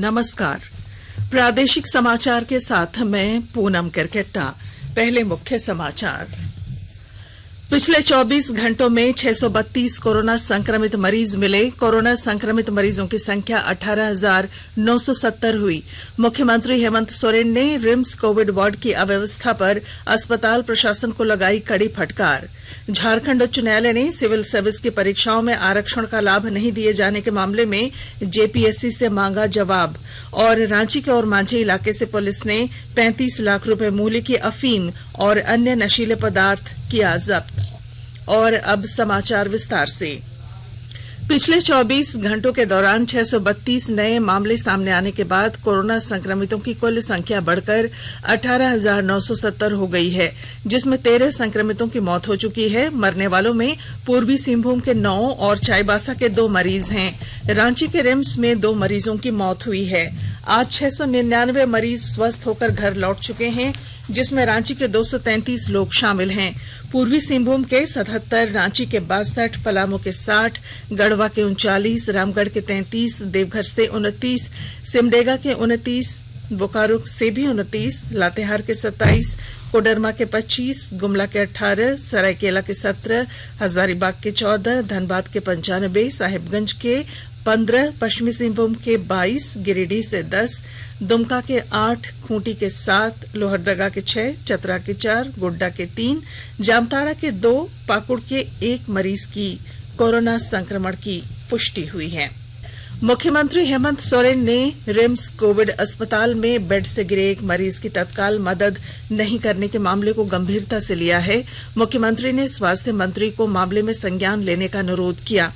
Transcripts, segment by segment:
नमस्कार। प्रादेशिक समाचार के साथ मैं पूनम करकेट्टा। पहले मुख्य समाचार। पिछले 24 घंटों में 632 कोरोना संक्रमित मरीज मिले। कोरोना संक्रमित मरीजों की संख्या 18,970 हुई। मुख्यमंत्री हेमंत सोरेन ने रिम्स कोविड वार्ड की अव्यवस्था पर अस्पताल प्रशासन को लगाई कड़ी फटकार। झारखंड उच्च न्यायालय ने सिविल सर्विस की परीक्षाओं में आरक्षण का लाभ नहीं दिए जाने के मामले में जेपीएससी से मांगा जवाब। और रांची के ओरमांझी इलाके से पुलिस ने 35 लाख रुपए मूल्य की अफीम और अन्य नशीले पदार्थ किया जब्त। और अब समाचार विस्तार से। पिछले 24 घंटों के दौरान 632 नए मामले सामने आने के बाद कोरोना संक्रमितों की कुल संख्या बढ़कर 18,970 हो गई है, जिसमें 13 संक्रमितों की मौत हो चुकी है। मरने वालों में पूर्वी सिंहभूम के 9 और चाईबासा के 2 मरीज हैं। रांची के रिम्स में 2 मरीजों की मौत हुई है। आज 699 मरीज स्वस्थ होकर घर लौट चुके हैं, जिसमें रांची के 233 लोग शामिल हैं। पूर्वी सिंहभूम के 77, रांची के 62, पलामू के 60, गढ़वा के 39, रामगढ़ के 33, देवघर से 29, सिमडेगा के 29, बोकारो से भी 29, लातेहार के 27, कोडरमा के 25, गुमला के 18, सरायकेला के 17, हजारीबाग के 14, धनबाद के 95, साहिबगंज के 15, पश्चिमी सिंहभूम के 22, गिरिडीह से 10, दुमका के 8, खूंटी के 7, लोहरदगा के 6, चतरा के 4, गोड्डा के 3, जामताड़ा के 2, पाकुड़ के 1 मरीज की कोरोना संक्रमण की पुष्टि हुई है। मुख्यमंत्री हेमंत सोरेन ने रिम्स कोविड अस्पताल में बेड से गिरे एक मरीज की तत्काल मदद नहीं करने के मामले को गंभीरता से लिया है। मुख्यमंत्री ने स्वास्थ्य मंत्री को मामले में संज्ञान लेने का अनुरोध किया।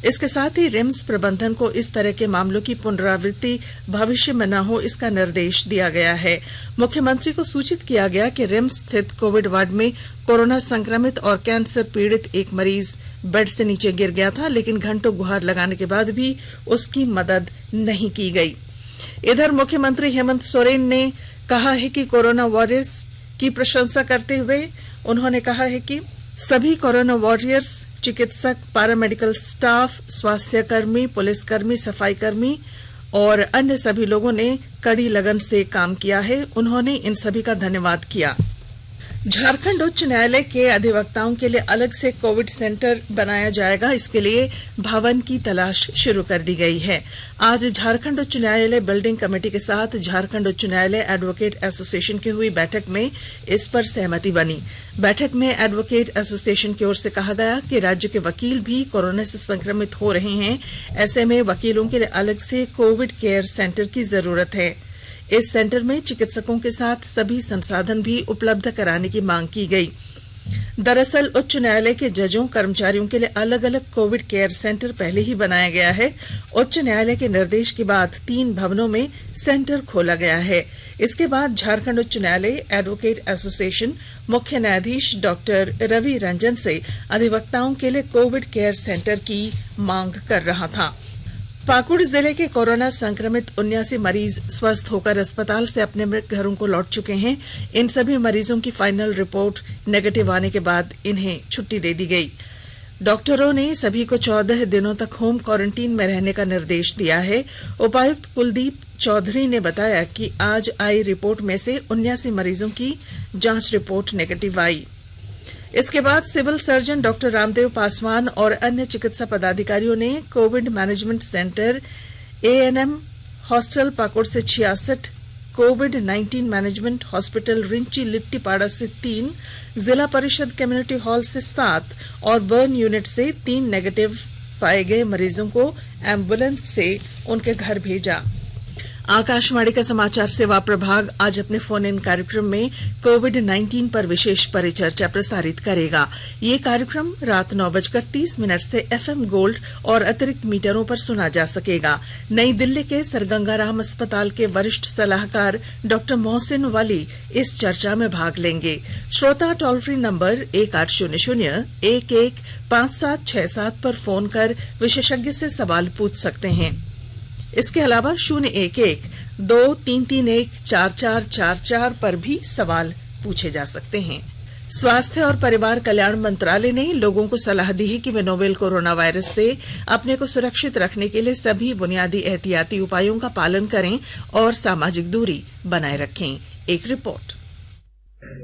इसके साथ ही रिम्स प्रबंधन को इस तरह के मामलों की पुनरावृत्ति भविष्य में न हो, इसका निर्देश दिया गया है। मुख्यमंत्री को सूचित किया गया कि रिम्स स्थित कोविड वार्ड में कोरोना संक्रमित और कैंसर पीड़ित एक मरीज बेड से नीचे गिर गया था, लेकिन घंटों गुहार लगाने के बाद भी उसकी मदद नहीं की गई। इधर मुख्यमंत्री हेमंत सोरेन ने कहा है कि कोरोना वॉरियर्स की प्रशंसा करते हुए उन्होंने कहा है कि सभी कोरोना वॉरियर्स, चिकित्सक, पैरामेडिकल स्टाफ, स्वास्थ्यकर्मी, पुलिसकर्मी, सफाईकर्मी और अन्य सभी लोगों ने कड़ी लगन से काम किया है। उन्होंने इन सभी का धन्यवाद किया। झारखंड उच्च न्यायालय के अधिवक्ताओं के लिए अलग से कोविड सेंटर बनाया जाएगा। इसके लिए भवन की तलाश शुरू कर दी गई है। आज झारखंड उच्च न्यायालय बिल्डिंग कमेटी के साथ झारखंड उच्च न्यायालय एडवोकेट एसोसिएशन की हुई बैठक में इस पर सहमति बनी। बैठक में एडवोकेट एसोसिएशन की ओर से कहा गया कि राज्य के वकील भी कोरोना से संक्रमित हो रहे हैं। ऐसे में वकीलों के लिए अलग से कोविड केयर सेंटर की जरूरत है। इस सेंटर में चिकित्सकों के साथ सभी संसाधन भी उपलब्ध कराने की मांग की गई। दरअसल उच्च न्यायालय के जजों, कर्मचारियों के लिए अलग अलग कोविड केयर सेंटर पहले ही बनाया गया है। उच्च न्यायालय के निर्देश के बाद 3 भवनों में सेंटर खोला गया है। इसके बाद झारखंड उच्च न्यायालय एडवोकेट एसोसिएशन मुख्य न्यायाधीश डॉक्टर रवि रंजन से अधिवक्ताओं के लिए कोविड केयर सेंटर की मांग कर रहा था। पाकुड़ जिले के कोरोना संक्रमित 79 मरीज स्वस्थ होकर अस्पताल से अपने घरों को लौट चुके हैं। इन सभी मरीजों की फाइनल रिपोर्ट नेगेटिव आने के बाद इन्हें छुट्टी दे दी गई। डॉक्टरों ने सभी को 14 दिनों तक होम क्वारंटीन में रहने का निर्देश दिया है। उपायुक्त कुलदीप चौधरी ने बताया कि आज आई रिपोर्ट में से 79 मरीजों की जांच रिपोर्ट नेगेटिव आई। इसके बाद civil surgeon doctor Ramdev Paswan और अन्य चिकित्सा पदाधिकारियों ने COVID management centre, ANM hostel Pakur से 66, COVID 19 management hospital Rinchi Littipara से 3, जिला परिषद कम्युनिटी हॉल से 7 और बर्न यूनिट से 3 नेगेटिव पाए गए मरीजों को एम्बुलेंस से उनके घर भेजा। आकाशवाणी का समाचार सेवा प्रभाग आज अपने फोन इन कार्यक्रम में कोविड 19 पर विशेष परिचर्चा प्रसारित करेगा। ये कार्यक्रम रात 9:30 से एफएम गोल्ड और अतिरिक्त मीटरों पर सुना जा सकेगा। नई दिल्ली के सर गंगाराम अस्पताल के वरिष्ठ सलाहकार डॉक्टर मोहसिन वली इस चर्चा में भाग लेंगे। श्रोता टोल फ्री नंबर 1800-115767 पर फोन कर विशेषज्ञ से सवाल पूछ सकते हैं। इसके अलावा 011-2331-4444 पर भी सवाल पूछे जा सकते हैं। स्वास्थ्य और परिवार कल्याण मंत्रालय ने लोगों को सलाह दी है कि वे नोवेल कोरोना वायरस से अपने को सुरक्षित रखने के लिए सभी बुनियादी एहतियाती उपायों का पालन करें और सामाजिक दूरी बनाए रखें। एक रिपोर्ट।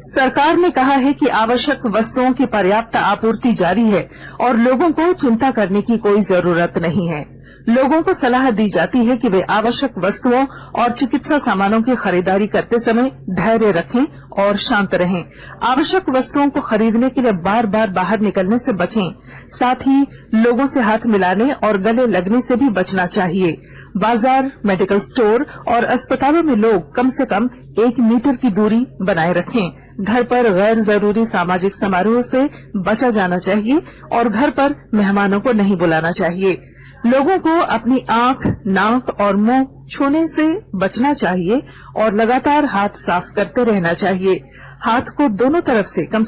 सरकार ने कहा है कि आवश्यक वस्तुओं की पर्याप्त आपूर्ति जारी है और लोगों को चिंता करने की कोई जरूरत नहीं है। लोगों को सलाह दी जाती है कि वे आवश्यक वस्तुओं और चिकित्सा सामानों की खरीदारी करते समय धैर्य रखें और शांत रहें। आवश्यक वस्तुओं को खरीदने के लिए बार बार बाहर निकलने से बचें। साथ ही लोगों से हाथ मिलाने और गले लगने से भी बचना चाहिए। बाजार, मेडिकल स्टोर और अस्पतालों में लोग कम से कम 1 मीटर की दूरी बनाए रखें। घर पर गैर जरूरी सामाजिक समारोह से बचा जाना चाहिए और घर पर मेहमानों को नहीं बुलाना चाहिए। लोगों को अपनी आंख, नाक और मुंह छूने से बचना चाहिए और लगातार हाथ साफ करते रहना चाहिए। हाथ को दोनों तरफ से कम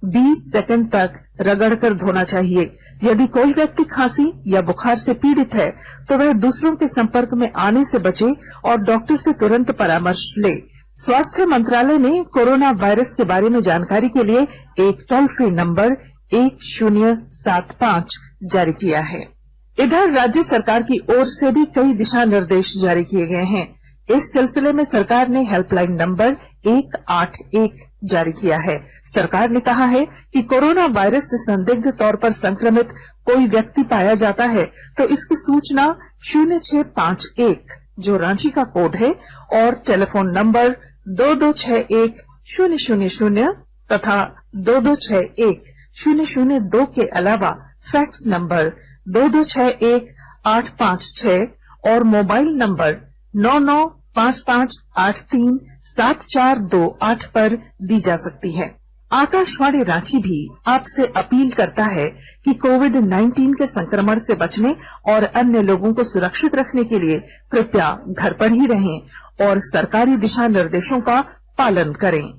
20 सेकंड तक रगड़कर धोना चाहिए। यदि कोई व्यक्ति खांसी या बुखार से पीड़ित है तो वह दूसरों के संपर्क में आने से बचे और डॉक्टर से तुरंत परामर्श ले। स्वास्थ्य मंत्रालय ने कोरोना वायरस के बारे में जानकारी के लिए एक टोल फ्री नंबर 1075 जारी किया है। इधर राज्य सरकार की ओर से भी कई दिशा निर्देश जारी किए गए हैं। इस सिलसिले में सरकार ने हेल्पलाइन नंबर 181 जारी किया है। सरकार ने कहा है कि कोरोना वायरस से संदिग्ध तौर पर संक्रमित कोई व्यक्ति पाया जाता है तो इसकी सूचना 0651 जो रांची का कोड है और टेलीफोन नंबर 2261-000 तथा 2261-002 के अलावा फैक्स नंबर 2261-856 और मोबाइल नंबर 9955837428 पर दी जा सकती है। आकाशवाणी रांची भी आपसे अपील करता है कि कोविड-19 के संक्रमण से बचने और अन्य लोगों को सुरक्षित रखने के लिए कृपया घर पर ही रहें और सरकारी दिशा निर्देशों का पालन करें।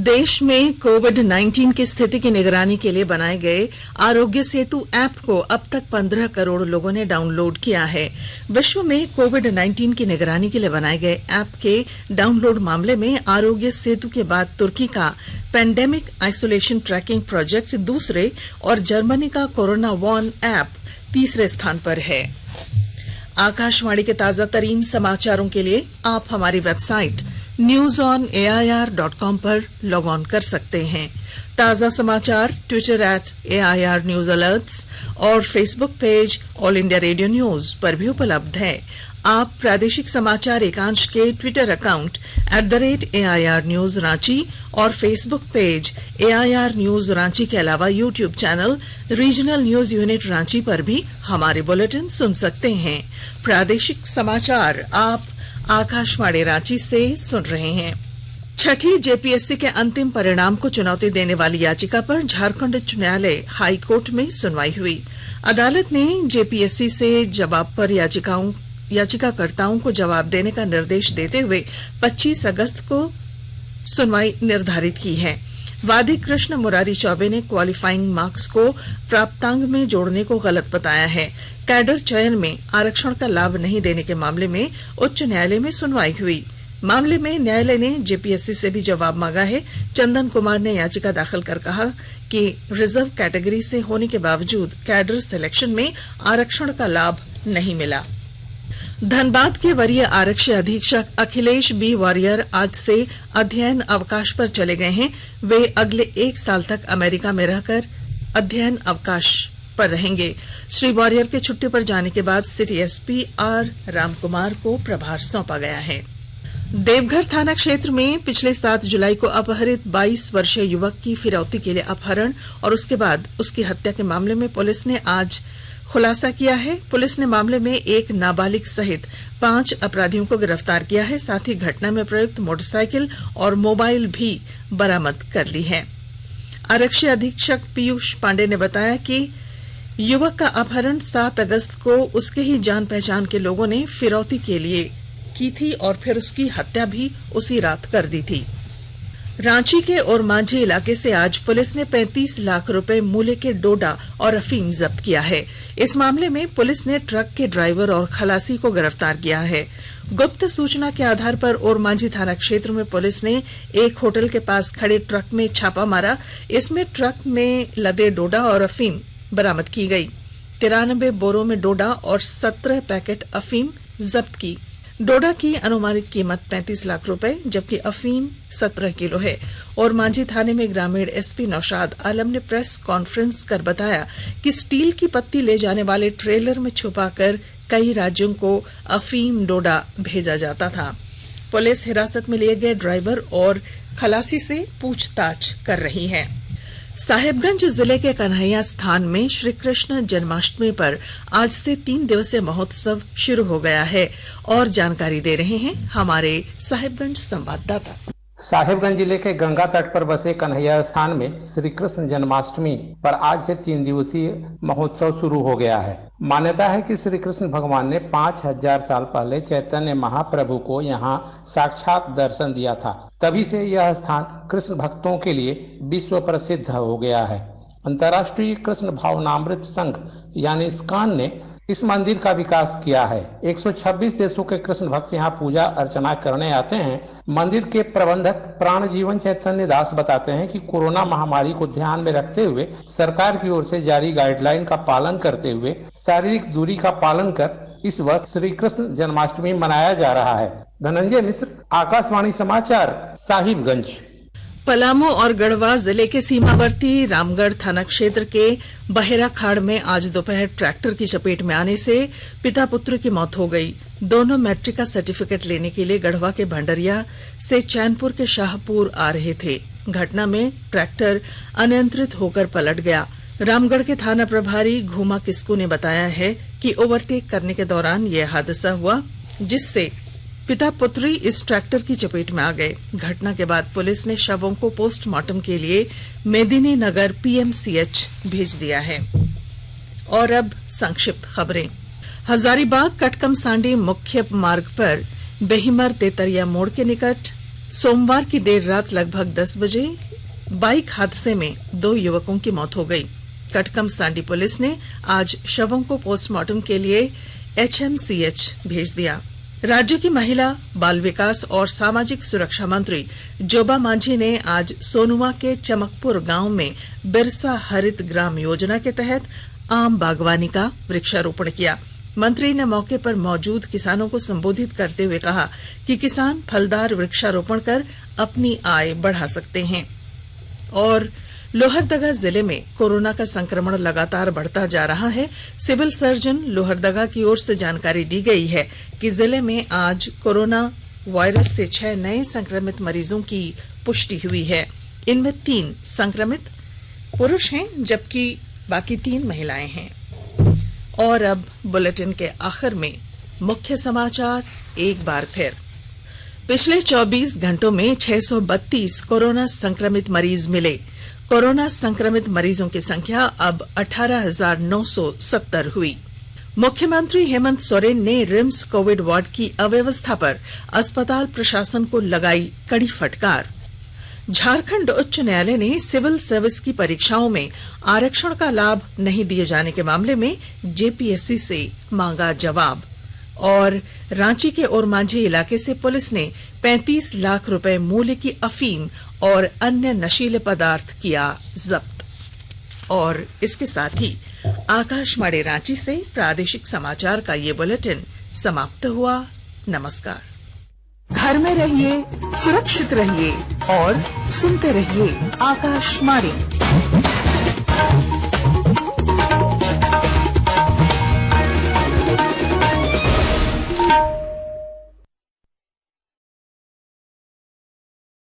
देश में कोविड-19 की स्थिति की निगरानी के लिए बनाए गए आरोग्य सेतु ऐप को अब तक 15 करोड़ लोगों ने डाउनलोड किया है। विश्व में कोविड-19 की निगरानी के लिए बनाए गए ऐप के डाउनलोड मामले में आरोग्य सेतु के बाद तुर्की का पैंडेमिक आइसोलेशन ट्रैकिंग प्रोजेक्ट दूसरे और जर्मनी का कोरोना वॉन ऐप तीसरे स्थान पर है। आकाशवाणी के ताजा तरीन समाचारों के लिए आप हमारी वेबसाइट newsonair.com पर लॉग ऑन कर सकते हैं। ताजा समाचार ट्विटर @AIR न्यूज अलर्ट्स और Facebook page All India Radio news पर भी उपलब्ध है। आप प्रादेशिक समाचार एकांश के Twitter account @AIR news Ranchi और Facebook page AIR news Ranchi के अलावा YouTube channel regional news unit Ranchi पर भी हमारे बुलेटिन सुन सकते हैं। प्रादेशिक समाचार आप आकाशवाणी रांची से सुन रहे हैं। छठी जेपीएससी के अंतिम परिणाम को चुनौती देने वाली याचिका पर झारखंड उच्च न्यायालय हाई कोर्ट में सुनवाई हुई। अदालत ने जेपीएससी से जवाब पर याचिकाकर्ताओं को जवाब देने का निर्देश देते हुए 25 अगस्त को सुनवाई निर्धारित की है। वादी कृष्ण मुरारी चौबे ने क्वालिफाइंग मार्क्स को प्राप्तांक में जोड़ने को गलत बताया है। कैडर चयन में आरक्षण का लाभ नहीं देने के मामले में उच्च न्यायालय में सुनवाई हुई। मामले में न्यायालय ने जेपीएससी से भी जवाब मांगा है। चंदन कुमार ने याचिका दाखिल कर कहा कि रिजर्व कैटेगरी से होने के बावजूद कैडर सिलेक्शन में आरक्षण का लाभ नहीं मिला। धनबाद के वरीय आरक्षी अधीक्षक अखिलेश बी वॉरियर आज से अध्ययन अवकाश पर चले गए हैं। वे अगले 1 साल तक अमेरिका में रहकर अध्ययन अवकाश पर रहेंगे। श्री वॉरियर के छुट्टी पर जाने के बाद सिटी एसपी आर रामकुमार को प्रभार सौंपा गया है। देवघर थाना क्षेत्र में पिछले 7 जुलाई को अपहरित 22 वर्षीय युवक की फिरौती के लिए अपहरण और उसके बाद उसकी हत्या के मामले में पुलिस ने आज खुलासा किया है। पुलिस ने मामले में एक नाबालिग सहित 5 अपराधियों को गिरफ्तार किया है। साथ ही घटना में प्रयुक्त मोटरसाइकिल और मोबाइल भी बरामद कर ली है। आरक्षी अधीक्षक पीयूष पांडे ने बताया कि युवक का अपहरण 7 अगस्त को उसके ही जान पहचान के लोगों ने फिरौती के लिए की थी और फिर उसकी हत्या भी उसी रात कर दी थी। रांची के ओरमांझी इलाके से आज पुलिस ने 35 लाख रुपए मूल्य के डोडा और अफीम जब्त किया है। इस मामले में पुलिस ने ट्रक के ड्राइवर और खलासी को गिरफ्तार किया है। गुप्त सूचना के आधार पर ओरमांझी थाना क्षेत्र में पुलिस ने एक होटल के पास खड़े ट्रक में छापा मारा। इसमें ट्रक में लदे डोडा और अफीम बरामद की गई। 93 बोरों में डोडा और 17 पैकेट अफीम जब्त की। डोडा की अनुमानित कीमत 35 लाख रुपए जबकि अफीम 17 किलो है। और मांझी थाने में ग्रामीण एसपी नौशाद आलम ने प्रेस कॉन्फ्रेंस कर बताया कि स्टील की पत्ती ले जाने वाले ट्रेलर में छुपाकर कई राज्यों को अफीम डोडा भेजा जाता था। पुलिस हिरासत में लिए गए ड्राइवर और खलासी से पूछताछ कर रही है। साहिबगंज जिले के कन्हैया स्थान में श्री कृष्ण जन्माष्टमी पर आज से 3 दिवसीय महोत्सव शुरू हो गया है और जानकारी दे रहे हैं हमारे साहिबगंज संवाददाता। साहिबगंज जिले के गंगा तट पर बसे कन्हैया स्थान में श्री कृष्ण जन्माष्टमी पर आज से 3 दिवसीय महोत्सव शुरू हो गया है। मान्यता है कि श्री कृष्ण भगवान ने 5000 साल पहले चैतन्य महाप्रभु को यहाँ साक्षात दर्शन दिया था। तभी से यह स्थान कृष्ण भक्तों के लिए विश्व प्रसिद्ध हो गया है। अंतर्राष्ट्रीय कृष्ण भावनामृत संघ यानी इस्कॉन ने इस मंदिर का विकास किया है। 126 देशों के कृष्ण भक्त यहाँ पूजा अर्चना करने आते हैं। मंदिर के प्रबंधक प्राण जीवन चैतन्य दास बताते हैं कि कोरोना महामारी को ध्यान में रखते हुए सरकार की ओर से जारी गाइडलाइन का पालन करते हुए शारीरिक दूरी का पालन कर इस वर्ष श्री कृष्ण जन्माष्टमी मनाया जा रहा है। धनंजय मिश्र, आकाशवाणी समाचार, साहिबगंज। पलामू और गढ़वा जिले के सीमावर्ती रामगढ़ थाना क्षेत्र के बहेरा खाड़ में आज दोपहर ट्रैक्टर की चपेट में आने से पिता पुत्र की मौत हो गई। दोनों मैट्रिक का सर्टिफिकेट लेने के लिए गढ़वा के भंडरिया से चैनपुर के शाहपुर आ रहे थे। घटना में ट्रैक्टर अनियंत्रित होकर पलट गया। रामगढ़ के थाना प्रभारी घूमा किस्कू ने बताया है कि ओवरटेक करने के दौरान यह हादसा हुआ जिससे पिता पुत्री इस ट्रैक्टर की चपेट में आ गए। घटना के बाद पुलिस ने शवों को पोस्टमार्टम के लिए मेदिनी नगर पीएमसीएच भेज दिया है। और अब संक्षिप्त खबरें। हजारीबाग कटकमसांडी मुख्य मार्ग पर बेहिमर तेतरिया मोड़ के निकट सोमवार की देर रात लगभग 10 बजे बाइक हादसे में 2 युवकों की मौत हो गई। कटकमसांडी पुलिस ने आज शवों को पोस्टमार्टम के लिए एचएमसीएच भेज दिया। राज्य की महिला बाल विकास और सामाजिक सुरक्षा मंत्री जोबा मांझी ने आज सोनुआ के चमकपुर गांव में बिरसा हरित ग्राम योजना के तहत आम बागवानी का वृक्षारोपण किया। मंत्री ने मौके पर मौजूद किसानों को संबोधित करते हुए कहा कि किसान फलदार वृक्षारोपण कर अपनी आय बढ़ा सकते हैं। और लोहरदगा जिले में कोरोना का संक्रमण लगातार बढ़ता जा रहा है। सिविल सर्जन लोहरदगा की ओर से जानकारी दी गई है कि जिले में आज कोरोना वायरस से 6 नए संक्रमित मरीजों की पुष्टि हुई है। इनमें 3 संक्रमित पुरुष हैं जबकि बाकी 3 महिलाएं हैं। और अब बुलेटिन के आखिर में मुख्य समाचार एक बार फिर। पिछले 24 घंटों में 632 कोरोना संक्रमित मरीज मिले। कोरोना संक्रमित मरीजों की संख्या अब 18,970 हुई। मुख्यमंत्री हेमंत सोरेन ने रिम्स कोविड वार्ड की अव्यवस्था पर अस्पताल प्रशासन को लगाई कड़ी फटकार। झारखंड उच्च न्यायालय ने सिविल सर्विस की परीक्षाओं में आरक्षण का लाभ नहीं दिए जाने के मामले में जेपीएससी से मांगा जवाब। और रांची के ओरमांझी इलाके से पुलिस ने 35 लाख रुपए मूल्य की अफीम और अन्य नशीले पदार्थ किया जब्त। और इसके साथ ही आकाशवाणी रांची से प्रादेशिक समाचार का ये बुलेटिन समाप्त हुआ। नमस्कार। घर में रहिए, सुरक्षित रहिए और सुनते रहिए आकाशवाणी।